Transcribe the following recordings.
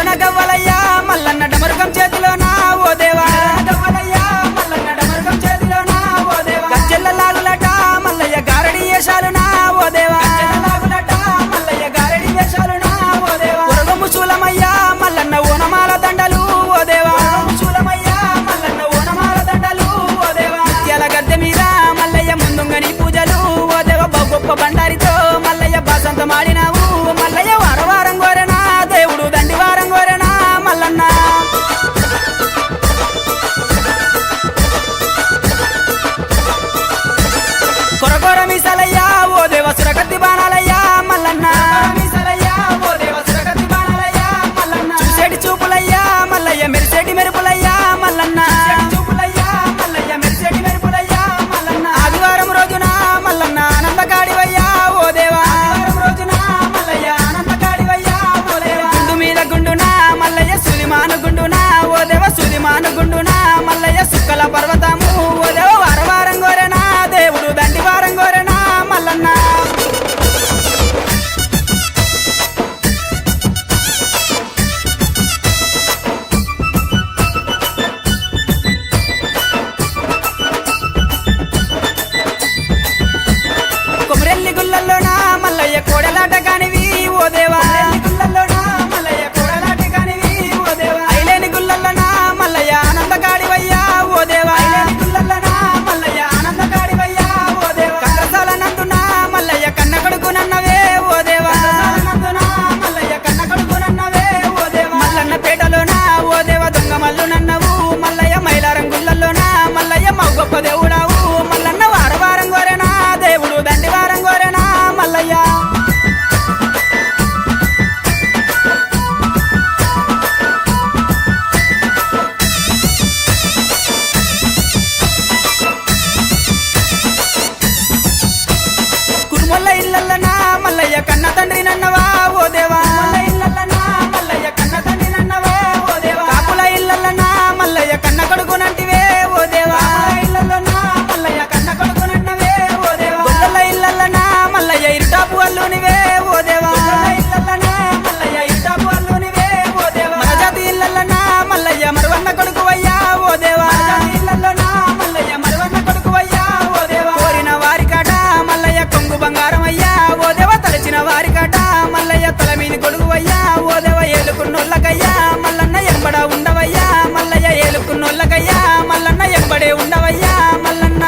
మెడలోన గవ్వలయ్యా మల్లన్న డమరుకం చేతిలోన ఓ దేవా గవ్వలయ్యా మల్లన్న డమరుకం చేతిలోన ఓ దేవా గజ్జెల్ల లాగులట మల్లయ్య గారడి వేషాలునా ఓ దేవా లాగులట మల్లయ్య గారడి వేషాలునా ఓ దేవా ఉరగము శూలమయ్యా మల్లన్న ఓనమాల దండలు ఓ దేవా శూలమయ్యా మల్లన్న ఓనమాల దండలు ఓ దేవా ముత్యాల గద్దె మీద మల్లయ్య ముందుంగని పూజలు ఓ దేవా గొప్ప బండారితో మల్లయ్య బాసంత మాడినావు మల్లయ్య వారం కోరెనా దేవుడు దండివారం కోరెనా మల్లన్న కొరకొర మీసలయ్యా ఓ దేవ సురగతి బాణాలయ్యా మల్లన్న మీసలయ్యా ఓ దేవ సురగతి బాణాలయ్యా మల్లన్న చూసేటి చూపులయ్యా మల్లయ్య మెరిసేటి మెరుపులయ్యా మల్లన్న చూపులయ్యా మల్లయ్య మెరిసేటి మెరుపులయ్యా మల్లన్న ఆదివారం రోజున మల్లన్న ఆనందగాడివయ్యా ఓ దేవా ఆదివారం రోజున మల్లయ్య ఆనందగాడివయ్యా ఓ దేవా గుండు మీద గుండునా మల్లయ్య సులిమాను గుండునా ఓ దేవ సులిమాను గుండునా మల్లయ్య సుక్కల పర్వతము ఓ దేవ వారం కోరెనా దేవుడు దండివారం కోరెనా మల్లన్న కొమరెల్లి గుల్లల్లోనా మల్లయ్య కోడలాట కానివి ఓ దేవా గుల్లల్లోనా మల్లయ్య కోడలాట కానివి ఓ దేవా ఐలేని గుల్లల్లోనా మల్లయ్య ఆనందగాడివయ్యా ఓ దేవా ఐలేని గుల్లల్లోనా మల్లయ్య ఆనందగాడివయ్యా ఓ దేవా కండ్రసాల నందునా మల్లయ్య కన్న కొడుకునన్నవే ఓ దేవా నందునా మల్లయ్య కన్న కొడుకునన్నవే ఓ దేవా మల్లన్న పేటలోనా ఓ దేవ దొంగ మల్లు నన్నవు మల్లయ్య మైలారం గుల్లల్లోనా మల్లయ్య మా గొప్ప దేవుడావు మల్లన్న వారం కోరెనా దేవుడు దండివారం కోరెనా మల్లయ్య కురుమొల్ల ఇల్లల్లనా మల్లయ్య కన్న తండ్రి నన్నవా ఓ దేవా ఇల్లల్లనా మల్లయ్య కన్న తండ్రి నన్నవా ఓ దేవా కాపుల ఇల్లల్లనా మల్లయ్య కన్న కొడుకునంటివే ఓ దేవా ఇల్లల్లనా మల్లయ్య కన్న కొడుకునన్నవే ఓ దేవా గొల్లల ఇల్లల్లనా మల్లయ్య ఇరుటాపు అల్లునివే ఓ దేవా ఇల్లల్లనా మల్లయ్య ఇరుటాపు అల్లునివే ఓ దేవా మరజాతి ఇల్లల్లనా మల్లయ్య మరువన్న కొడుకువయ్యా ఓ దేవా ఇల్లల్లనా మల్లయ్య మరువన్న కొడుకువయ్యా ఓ దేవా కోరిన వారికాట మల్లయ్య కొంగు బంగారం అయ్యా ఓ దేవ తలచిన వారికాట మల్లయ్య తల మీది కొడుకువయ్యా ఓ దేవ ఏలుకున్నోళ్ళకయ్యా మల్లన్న ఎంబడ ఉండవయ్యా మల్లయ్య ఏలుకున్నోళ్ళకయ్యా మల్లన్న ఎంబడే ఉండవయ్యా మల్లన్న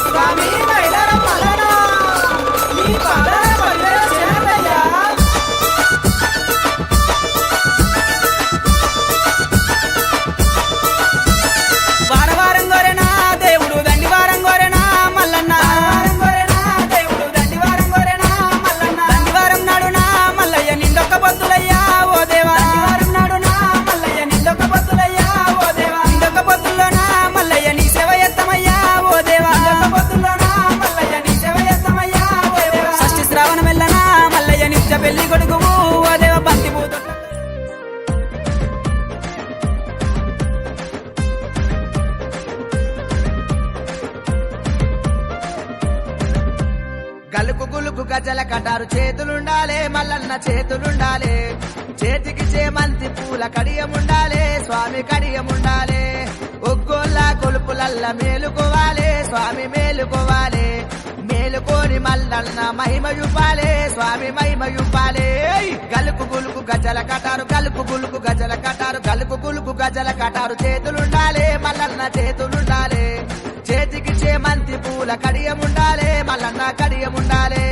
స్వామి మైలారం మల్లన్న నీ పాదాల పల్లె చేరదయ్యా వారం కోరెనా దేవుడు దండివారం కోరెనా మల్లన్న దేవుడు దండివారం కోరెనా మల్లన్న దండివారం నాడునా మల్లయ్య నిండొక్క పొద్దులయ్యా ఓ దేవా దండివారం నాడునా మల్లయ్య నిండొక్క పొద్దులయ్యా ఓ దేవా నిండొక్క పొద్దుల్లోనా మల్లయ్య నీ సేవ ఎత్తమయ్యా ఓ దేవా నిండొక్క పొద్దుల్లోనా మల్లయ్య నీ సేవ ఎత్తమయ్యా ఓ దేవా షష్ఠి శ్రావణ మెల్లనా మల్లయ్య నిత్య పెళ్లి కొడుకువు ఓ దేవ బంతి పూత గలుకు గులుకు గజల కటారు చేతులుండాలే మల్లన్న చేతులుండాలే చేతికి చేమంతి పూల కడియముండాలే స్వామి కడియముండాలే ఒగ్గోళ్ళ కొలుపులల్ల మేలుకోవాలే స్వామి మేలుకోవాలే మేలుకోని మల్లన్న మహిమ చూపాలే స్వామి మహిమ చూపాలే గలుకు గులుకు గజల కటారు గలుకు గులుకు గజల కటారు గలుకు గులుకు గజల కటారు చేతులుండాలే మల్లన్న చేతులుండాలే చేతికి చేమంతి పూల కడియముండాలే మల్లన్న కడియముండాలే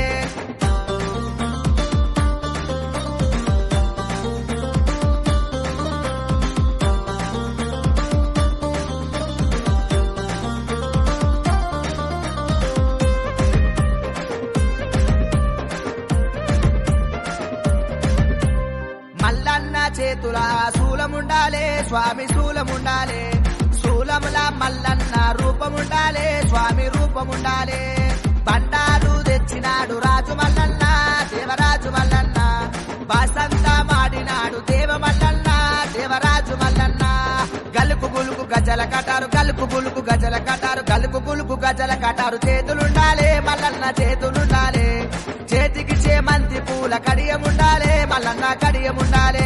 మల్లన్న చేతుల శూలముండాలే స్వామి శూలముండాలే శూలముల మల్లన్న రూపముండాలే స్వామి రూపముండాలే బండారు తెచ్చినాడు రాజు మల్లన్న దేవరాజు మల్లన్న బాసంతా మాడినాడు దేవ మల్లన్న దేవరాజు మల్లన్న గలుకు గులుకు గజల కటారు గలుకు గులుకు గజల కటారు గలుకు గులుకు గజల కటారు చేతులుండాలే మల్లన్న చేతులుండాలే చేతికి చేమంతి పూల కడియముండాలే మల్లన్న కడియముండాలే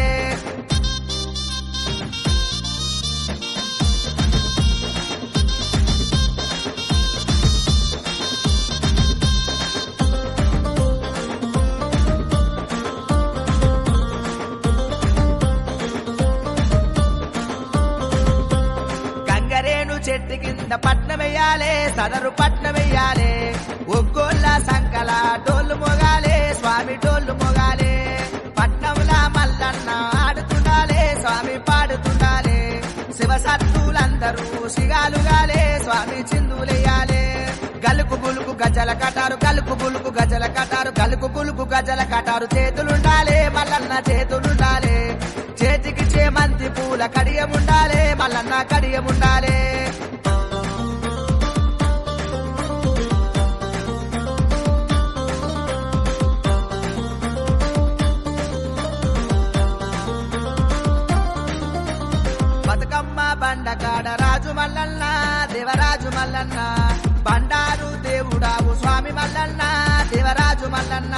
గంగరేణు చెట్టు కింద పట్నమెయ్యాలే సదరు పట్నమెయ్యాలే ఒగ్గోళ్ళ సంకల డోళ్ళు మొగాలే స్వామి డోళ్ళు మొగాలే పట్నంలా మల్లన్న ఆడుతుండాలే స్వామి పాడుతుండాలే శివసత్తులందరూ సిగాలుగాలే స్వామి చిందులేయాలే గలుకు బులుకు గజల కటారు గలుకు బులుకు గజల కటారు గలుకు బులుకు గజల కటారు చేతులుండాలే మల్లన్న చేతులుండాలే చేతికి చేమంతి పూల కడియముండాలే మల్లన్న కడియముండాలే బతుకమ్మ బండకాడ రాజు మల్లన్న దేవరాజు మల్లన్న బండారు దేవుడావు స్వామి మల్లన్న దేవరాజు మల్లన్న